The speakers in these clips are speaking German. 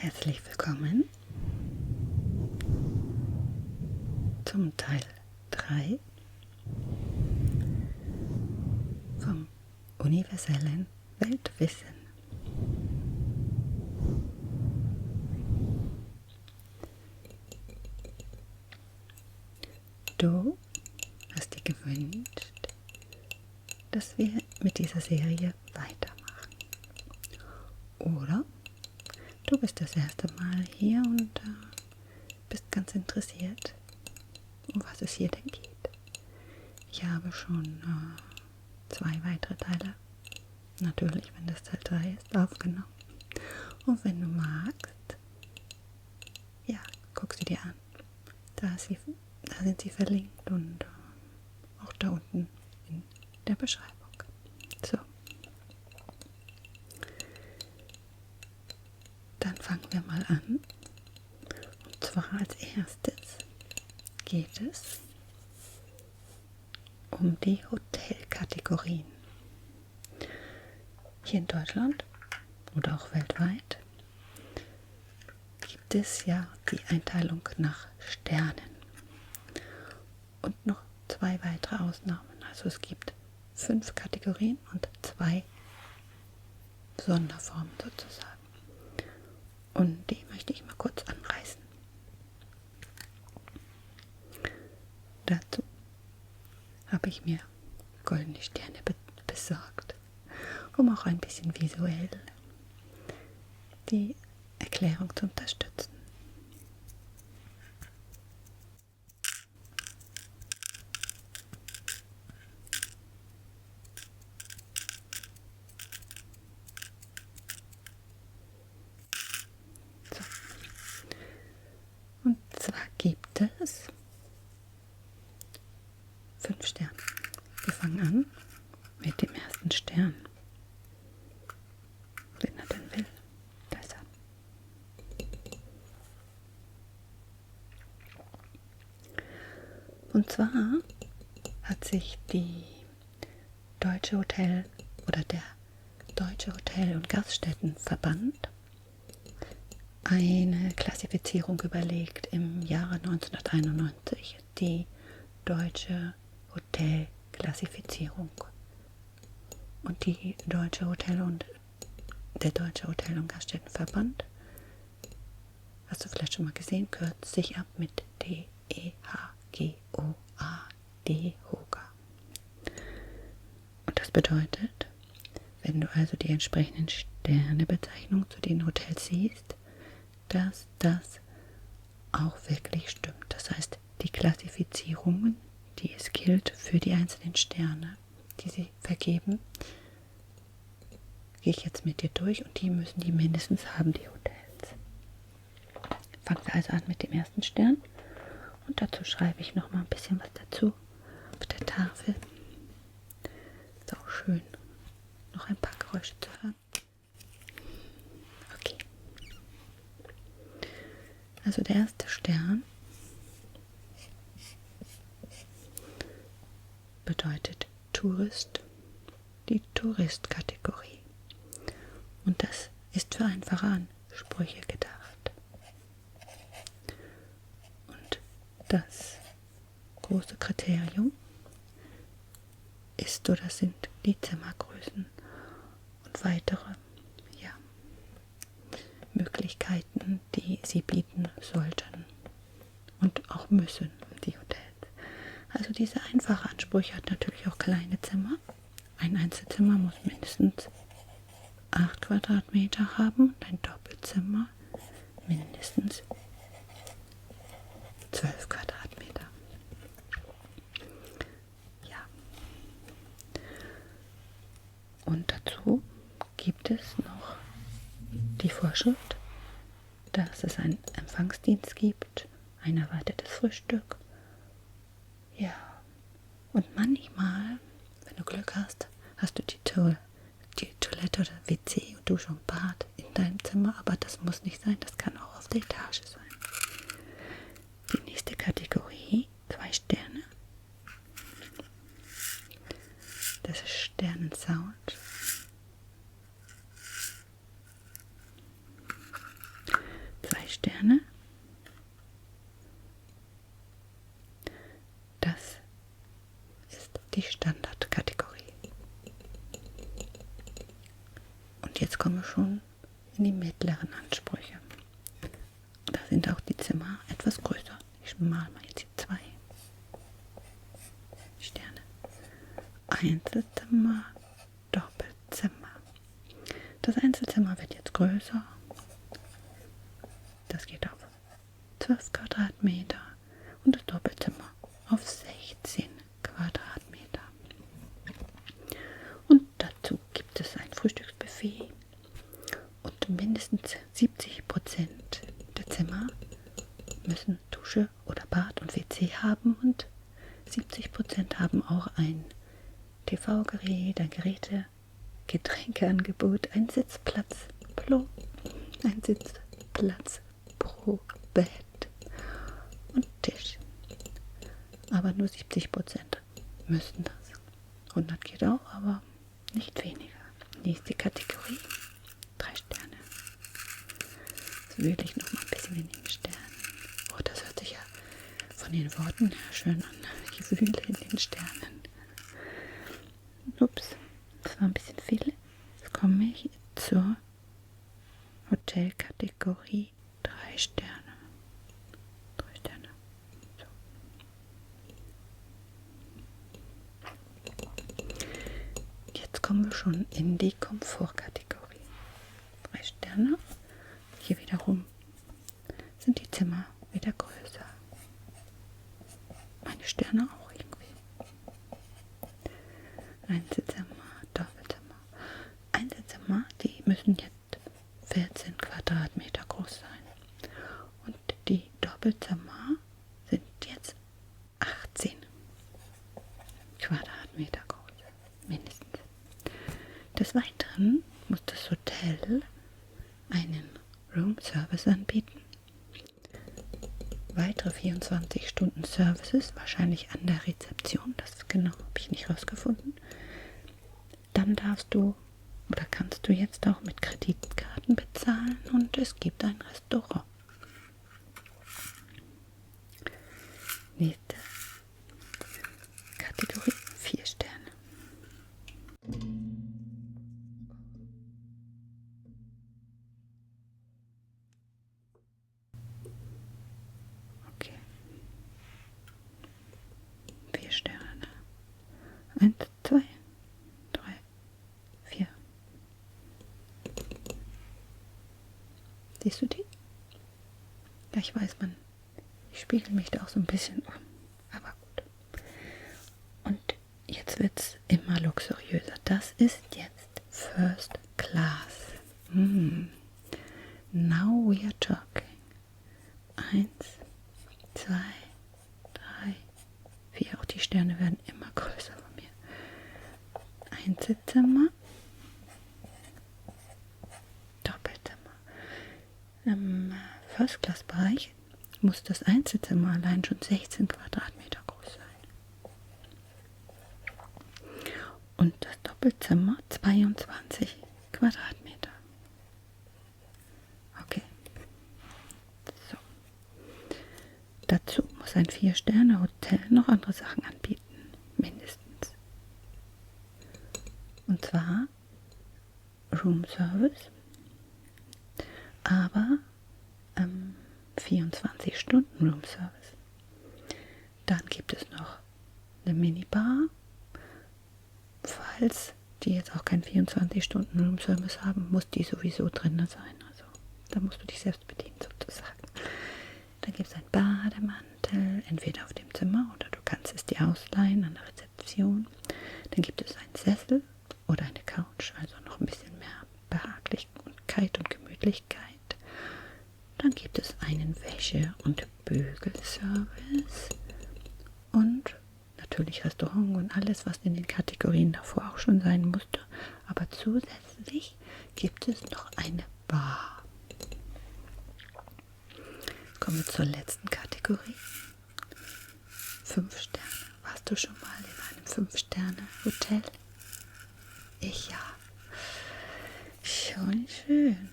Herzlich willkommen zum Teil 3 vom universellen Weltwissen. Du hast dir gewünscht, dass wir mit dieser Serie weitermachen. Oder du bist das erste Mal hier und bist ganz interessiert, um was es hier denn geht. Ich habe schon 2 weitere Teile, natürlich, wenn das Teil 3 ist, aufgenommen. Und wenn du magst, ja, guck sie dir an. Da sind sie verlinkt und auch da unten in der Beschreibung. So. Dann fangen wir mal an. Und zwar als erstes geht es um die Hotelkategorien. Hier in Deutschland oder auch weltweit gibt es ja die Einteilung nach Sternen und noch 2 weitere Ausnahmen. Also es gibt 5 Kategorien und 2 Sonderformen sozusagen. Und die möchte ich mal kurz anreißen. Dazu habe ich mir goldene Sterne besorgt, um auch ein bisschen visuell die Erklärung zu unterstützen. So. Und zwar gibt es 5 Sterne. Wir fangen an mit dem ersten Stern. Wenn er denn will. Da ist er. Und zwar hat sich die Deutsche Hotel oder der Deutsche Hotel- und Gaststättenverband eine Klassifizierung überlegt im Jahre 1991, die Deutsche Hotelklassifizierung. Und der Deutsche Hotel- und Gaststättenverband, hast du vielleicht schon mal gesehen, kürzt sich ab mit DEHGOA, DEHOGA. Und das bedeutet, wenn du also die entsprechenden Sternebezeichnungen zu den Hotels siehst, dass das auch wirklich stimmt. Das heißt, die Klassifizierungen, die es gilt für die einzelnen Sterne, die sie vergeben, gehe ich jetzt mit dir durch und die müssen die mindestens haben, die Hotels. Fangen wir also an mit dem ersten Stern und dazu schreibe ich noch mal ein bisschen was dazu auf der Tafel. Ist auch schön, noch ein paar Geräusche zu hören. Okay. Also der erste Stern bedeutet Tourist, die Tourist-Kategorie. Und das ist für einfache Ansprüche gedacht. Und das große Kriterium ist oder sind die Zimmergrößen und weitere Möglichkeiten, die sie bieten sollten und auch müssen, die Hotels. Also diese einfache Ansprüche hat natürlich auch kleine Zimmer. Ein Einzelzimmer muss mindestens 8 Quadratmeter haben und ein Doppelzimmer mindestens 12 Quadratmeter. Ja. Und dazu gibt es noch die Vorschrift, dass es einen Empfangsdienst gibt, ein erwartetes Frühstück. Ja. Und manchmal, wenn du Glück hast, hast du die Toilette oder WC und Dusche und Bad in deinem Zimmer, aber das muss nicht sein, das kann auch auf der Etage sein. Die nächste Kategorie, 2 Sterne. Das ist Sternensound. Sterne. Das ist die Standardkategorie. Und jetzt kommen wir schon in die mittleren Ansprüche. Da sind auch die Zimmer etwas größer. Ich male mal jetzt hier 2 Sterne. Einzelzimmer, Doppelzimmer. Das Einzelzimmer wird jetzt größer. Das geht auf 12 Quadratmeter und das Doppelzimmer auf 16 Quadratmeter. Und dazu gibt es ein Frühstücksbuffet und mindestens 70% der Zimmer müssen Dusche oder Bad und WC haben und 70% haben auch ein TV-Gerät, ein Getränkeangebot, ein Sitzplatz pro Bett und Tisch. Aber nur 70% müssen das. 100 geht auch, aber nicht weniger. Nächste Kategorie, 3 Sterne. Jetzt wühle ich noch mal ein bisschen in den Sternen. Oh, das hört sich ja von den Worten her schön an. Ich wühle in den Sternen. Ups, das war ein bisschen viel. Jetzt komme ich zur Hotelkategorie 3 Sterne. 3 Sterne. So. Jetzt kommen wir schon in die Komfortkategorie. 3 Sterne. Hier wiederum sind die Zimmer wieder größer. Meine Sterne auch irgendwie. Einzelzimmer, Doppelzimmer. Einzelzimmer, die müssen jetzt 14 Quadratmeter groß sein. Und die Doppelzimmer sind jetzt 18 Quadratmeter groß. Mindestens. Des Weiteren muss das Hotel einen Room-Service anbieten. Weitere 24 Stunden Services, wahrscheinlich an der Rezeption, das genau habe ich nicht rausgefunden. Dann darfst du oder kannst du jetzt auch mit Kreditkarten bezahlen und es gibt ein Restaurant. Nächste Kategorie 4 Sterne. Okay. 4 Sterne. 1, 2, 3, 4. Siehst du die? Ja, ich weiß, ich spiegel mich da auch so ein bisschen um. Aber gut. Und jetzt wird es immer luxuriöser. Das ist jetzt First Class. Now we are talking. 1, 2, 3, 4. Auch die Sterne werden immer größer von mir. Einzelzimmer. Doppelzimmer. Im First-Class-Bereich muss das Einzelzimmer allein schon 16 Quadratmeter groß sein. Und das Doppelzimmer 22 Quadratmeter. Okay. So. Dazu muss ein 4-Sterne-Hotel noch andere Sachen anbieten. Mindestens. Und zwar Room Service. Aber 24 Stunden Room Service. Dann gibt es noch eine Minibar. Falls die jetzt auch keinen 24 Stunden Room Service haben, muss die sowieso drin sein. Also da musst du dich selbst bedienen sozusagen. Dann gibt es einen Bademantel, entweder auf dem Zimmer oder du kannst es dir ausleihen an der Rezeption. Dann gibt es einen Sessel oder eine Couch, also noch ein bisschen mehr Behaglichkeit und Gemütlichkeit. Dann gibt es einen Wäsche- und Bügelservice und natürlich Restaurant und alles, was in den Kategorien davor auch schon sein musste. Aber zusätzlich gibt es noch eine Bar. Kommen wir zur letzten Kategorie. 5 Sterne. Warst du schon mal in einem 5-Sterne-Hotel? Ich ja. Schon schön.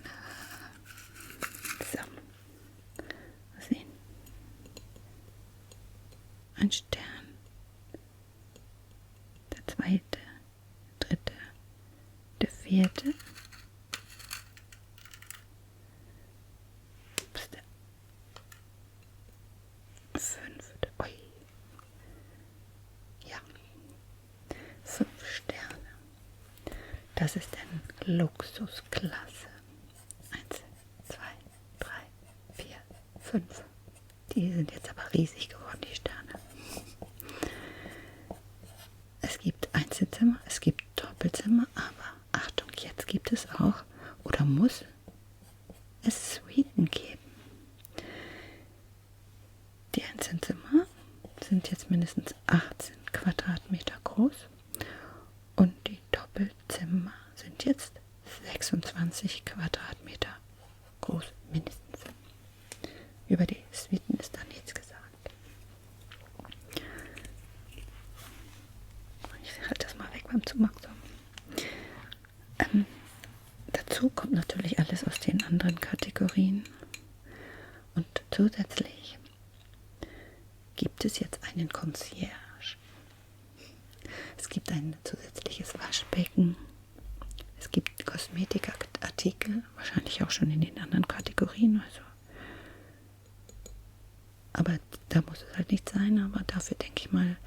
So. zweite, dritte, der vierte, der fünfte, ui. Ja, 5 Sterne. Das ist dann Luxusklasse. 1, 2, 3, 4, 5. Die sind jetzt aber riesig geworden, die Sterne. Es gibt Einzelzimmer, es gibt Doppelzimmer, aber Achtung, jetzt gibt es auch oder muss es Suiten geben. Die Einzelzimmer sind jetzt mindestens 18 Quadratmeter groß und die Doppelzimmer sind jetzt 26 Quadratmeter groß, mindestens. Über die Suiten ist da nichts gesagt. Ich halte das mal weg beim Zumachen. Dazu kommt natürlich alles aus den anderen Kategorien. Und zusätzlich gibt es jetzt einen Concierge. Es gibt ein zusätzliches Waschbecken. Es gibt Kosmetikartikel, wahrscheinlich auch schon in den anderen Kategorien. Aber da muss es halt nicht sein. Aber dafür denke ich mal,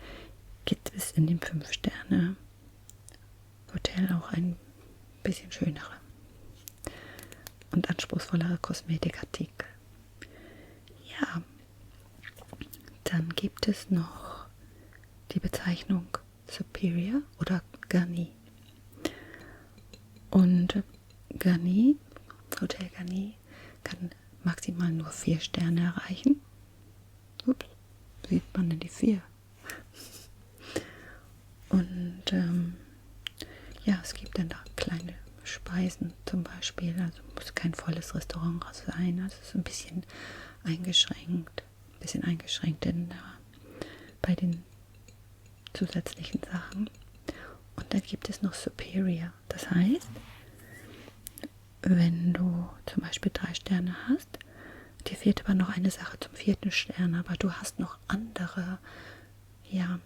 gibt es in dem 5-Sterne-Hotel auch ein bisschen schönere und anspruchsvollere Kosmetikartikel. Ja, dann gibt es noch die Bezeichnung Superior oder Garni. Und Garni, Hotel Garni, kann maximal nur 4 Sterne erreichen. Ups, sieht man denn die 4? Und ja, es gibt dann da kleine Speisen zum Beispiel, also muss kein volles Restaurant sein, also es ist ein bisschen eingeschränkt bei den zusätzlichen Sachen. Und dann gibt es noch Superior, das heißt, wenn du zum Beispiel 3 Sterne hast, dir fehlt aber noch eine Sache zum 4. Stern, aber du hast noch andere, ja,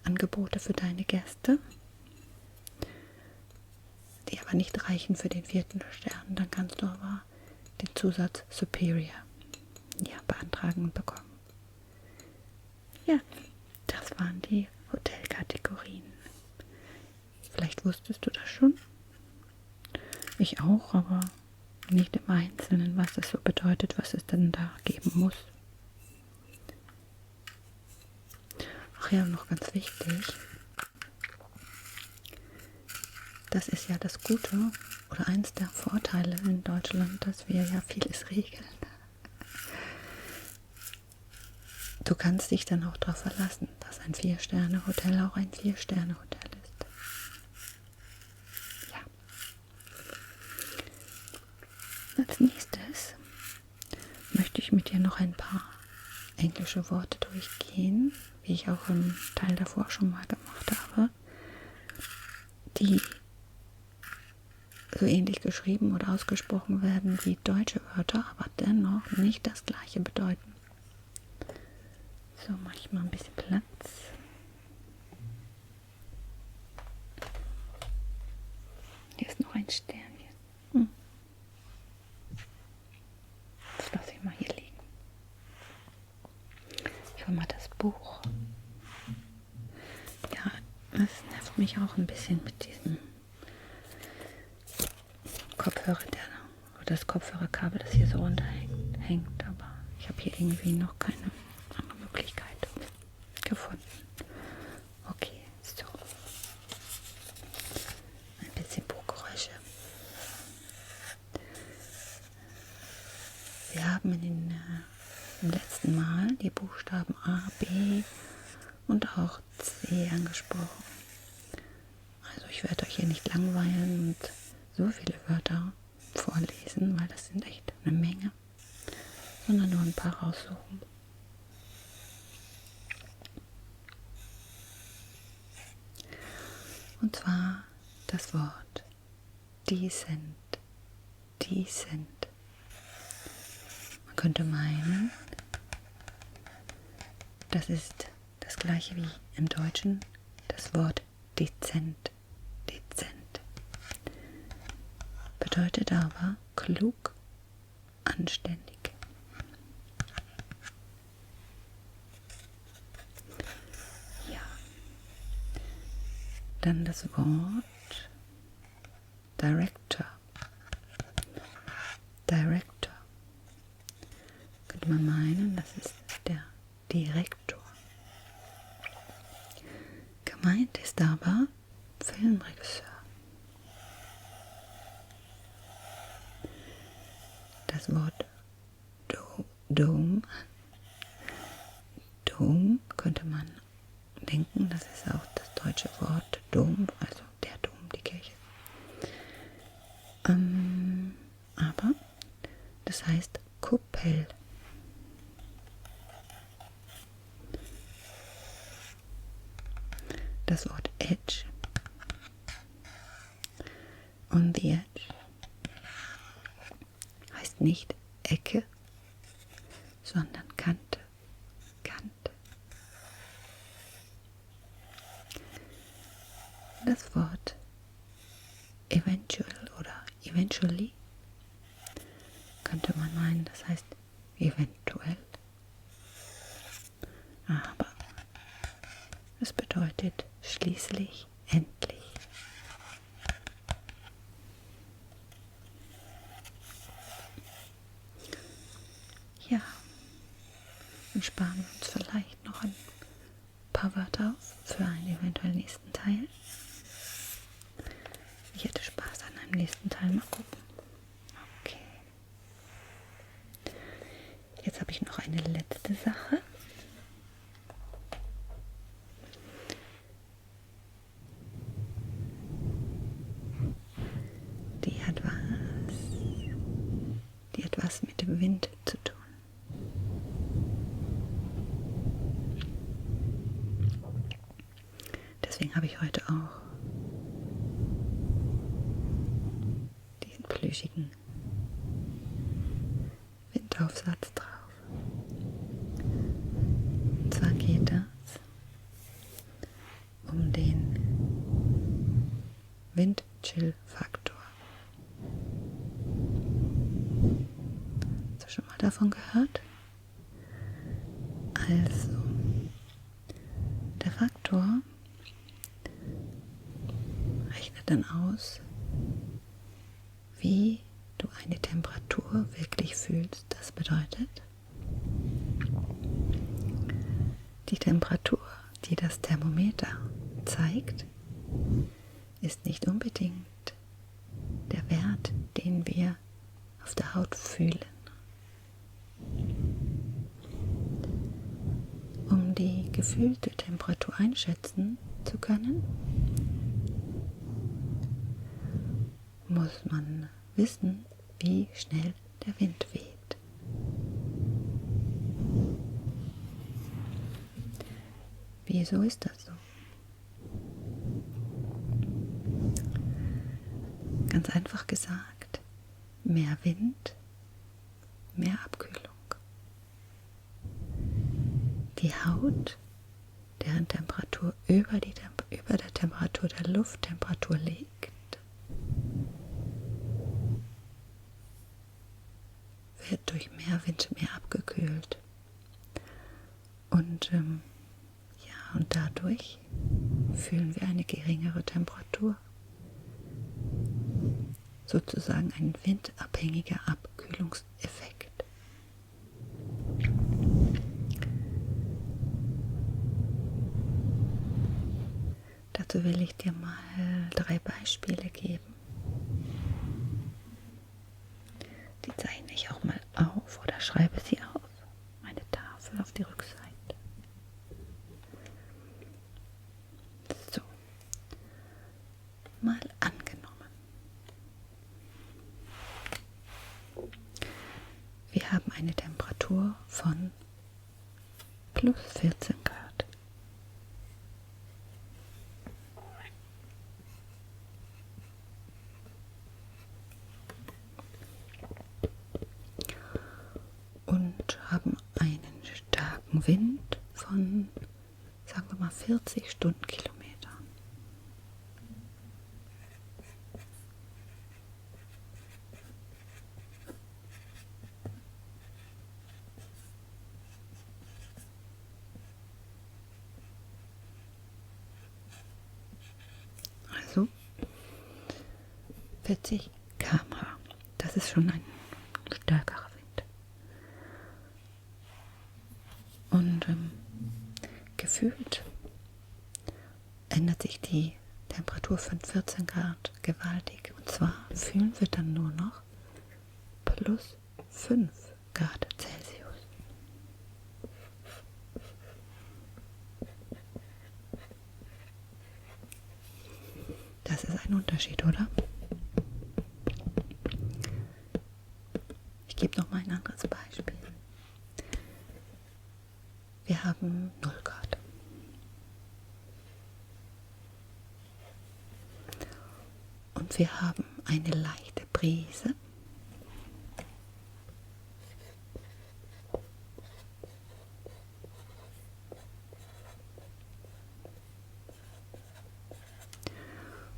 Angebote für deine Gäste, die aber nicht reichen für den 4. Stern, dann kannst du aber den Zusatz Superior, ja, beantragen und bekommen. Ja, das waren die Hotelkategorien. Vielleicht wusstest du das schon. Ich auch, aber nicht im Einzelnen, was das so bedeutet, was es denn da geben muss. Ach ja, noch ganz wichtig. Das ist ja das Gute oder eins der Vorteile in Deutschland, dass wir ja vieles regeln. Du kannst dich dann auch darauf verlassen, dass ein 4-Sterne-Hotel auch ein 4-Sterne-Hotel ist. Ja. Als nächstes möchte ich mit dir noch ein paar englische Worte durchgehen, wie ich auch im Teil davor schon mal gemacht habe, die so ähnlich geschrieben oder ausgesprochen werden wie deutsche Wörter, aber dennoch nicht das gleiche bedeuten. So, mache ich mal ein bisschen Platz. Hier ist noch ein Sternchen. Das lasse ich mal hier liegen. Ich hole mal das Buch. Ja, das nervt mich auch ein bisschen mit diesem Kopfhörer, oder das Kopfhörerkabel, das hier so runterhängt, aber ich habe hier irgendwie noch keine andere Möglichkeit gefunden. Okay, so. Ein bisschen Buchgeräusche. Wir haben im letzten Mal die Buchstaben A, B und auch C angesprochen. Also ich werde euch hier nicht langweilen und so viele Wörter vorlesen, weil das sind echt eine Menge, sondern nur ein paar raussuchen. Und zwar das Wort decent. Decent. Man könnte meinen, das ist das gleiche wie im Deutschen das Wort dezent. Dezent bedeutet aber klug, anständig. Ja. Dann das Wort Director. Director. Könnte man meinen, das ist der Direktor. Gemeint ist aber Filmregisseur. Das Wort Dome könnte man denken, das ist auch das deutsche Wort Dom, also der Dom, die Kirche. Aber das heißt Kuppel. Das Wort Edge, on the edge, heißt nicht Ecke, sondern Kante. Kante. Das Wort eventual oder eventually könnte man meinen, das heißt eventuell. Aber es bedeutet schließlich, endlich. Ja, dann sparen wir uns vielleicht noch ein paar Wörter auf für einen eventuell nächsten Teil. Ich hätte Spaß an einem nächsten Teil, mal gucken. Okay. Jetzt habe ich noch eine letzte Sache. Die hat was mit dem Wind zu tun. Deswegen habe ich heute auch diesen plüschigen Windaufsatz drauf. Und zwar geht es um den Wind-Chill-Faktor. Hast du schon mal davon gehört? Also, der Faktor rechnet dann aus, wie du eine Temperatur wirklich fühlst. Das bedeutet, die Temperatur, die das Thermometer zeigt, ist nicht unbedingt der Wert, den wir auf der Haut fühlen. Um die gefühlte Temperatur einschätzen zu können, muss man wissen, wie schnell der Wind weht. Wieso ist das so? Ganz einfach gesagt, mehr Wind, mehr Abkühlung. Die Haut, deren Temperatur über der Temperatur der Lufttemperatur liegt, wird durch mehr Wind mehr abgekühlt. Und und dadurch fühlen wir eine geringere Temperatur. Sozusagen ein windabhängiger Abkühlungseffekt. Dazu will ich dir mal 3 Beispiele geben. Die zeichne ich auch mal auf oder schreibe sie auf. Meine Tafel auf die Rückseite. So. Mal angenommen. Wir haben eine Temperatur von plus 14 Grad. Und haben einen starken Wind von, sagen wir mal, 40 Stundenkilometern. 40 km/h. Das ist schon ein stärkerer Wind. Und gefühlt ändert sich die Temperatur von 14 Grad gewaltig. Und zwar fühlen wir dann nur noch plus 5 Grad Celsius. Das ist ein Unterschied, oder? Ich gebe noch mal ein anderes Beispiel. Wir haben 0 Grad. Und wir haben eine leichte Brise.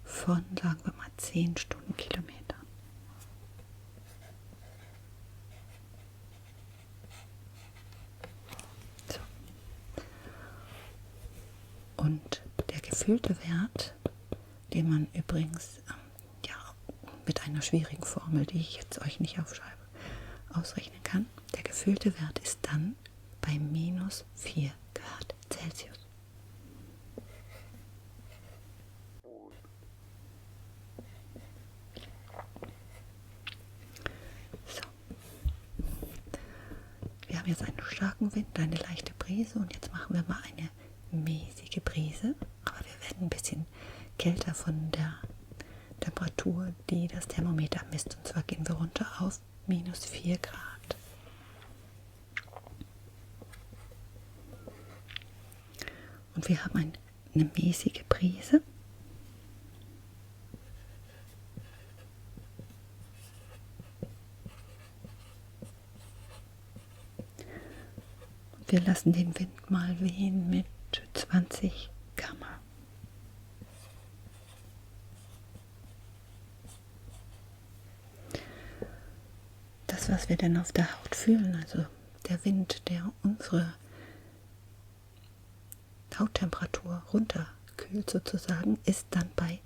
Von, sagen wir mal, 10 Stundenkilometer. So. Und der gefühlte Wert, den man übrigens mit einer schwierigen Formel, die ich jetzt euch nicht aufschreibe, ausrechnen kann, der gefühlte Wert ist dann bei minus 4 Grad Celsius. Wir haben jetzt einen starken Wind, eine leichte Brise und jetzt machen wir mal eine mäßige Brise, aber wir werden ein bisschen kälter von der Temperatur, die das Thermometer misst, und zwar gehen wir runter auf minus 4 Grad. Und wir haben eine mäßige Brise. Wir lassen den Wind mal wehen mit 20 km/h. Das, was wir denn auf der Haut fühlen, also der Wind, der unsere Hauttemperatur runterkühlt sozusagen, ist dann bei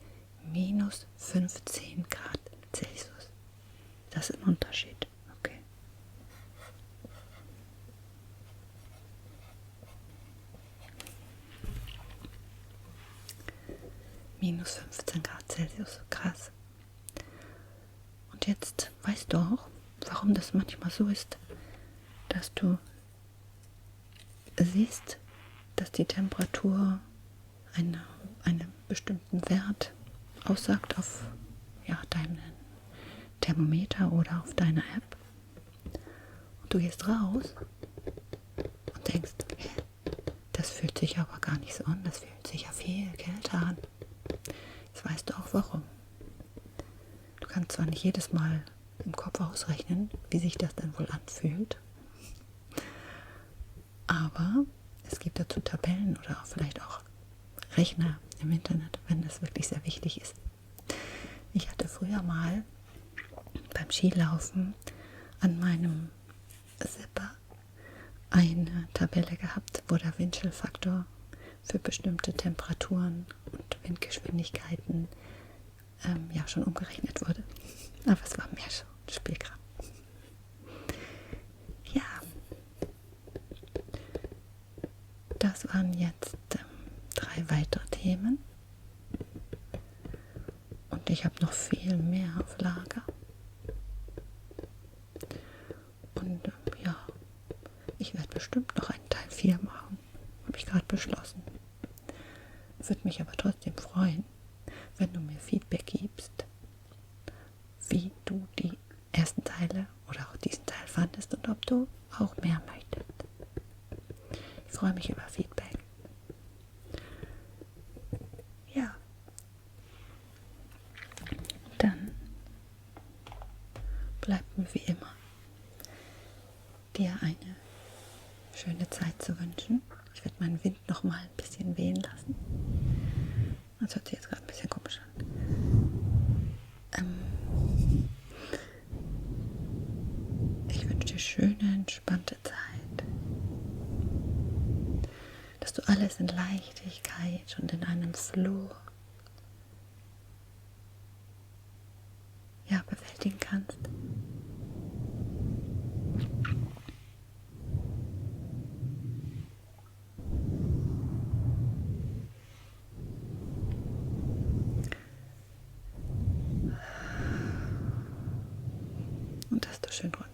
minus 15 Grad Celsius. Das ist ein Unterschied. Okay. Minus 15 Grad Celsius, krass. Und jetzt weißt du auch, warum das manchmal so ist, dass du siehst, dass die Temperatur einen bestimmten Wert aussagt auf deinen Thermometer oder auf deiner App. Und du gehst raus und denkst, das fühlt sich aber gar nicht so an, das fühlt sich ja viel kälter an. Jetzt weißt du auch warum. Du kannst zwar nicht jedes Mal im Kopf ausrechnen, wie sich das dann wohl anfühlt, aber es gibt dazu Tabellen oder vielleicht auch Rechner im Internet, wenn das wirklich sehr wichtig ist. Ich hatte früher mal beim Skilaufen an meinem Zipper eine Tabelle gehabt, wo der Windchill-Faktor für bestimmte Temperaturen und Windgeschwindigkeiten schon umgerechnet wurde. Aber es war mehr so Spielkram. Ja, das waren jetzt 3 weitere Themen. Und ich habe noch viel mehr auf Lager. Und ich werde bestimmt noch einen Teil 4 machen. Habe ich gerade beschlossen. Würde mich aber trotzdem freuen, wenn du mir Feedback gibst, wie du die ersten Teile oder auch diesen Teil fandest und ob du auch mehr möchtest. Ich freue mich über Feedback. Ja. Dann bleibt mir wie immer, dir eine schöne Zeit zu wünschen. Ich werde meinen Wind noch mal ein bisschen wehen lassen. Das hört sich jetzt gerade ein bisschen komisch an. Ich wünsche dir schöne, entspannte Zeit. Dass du alles in Leichtigkeit und in einem Flow kannst. Und dass du schön runter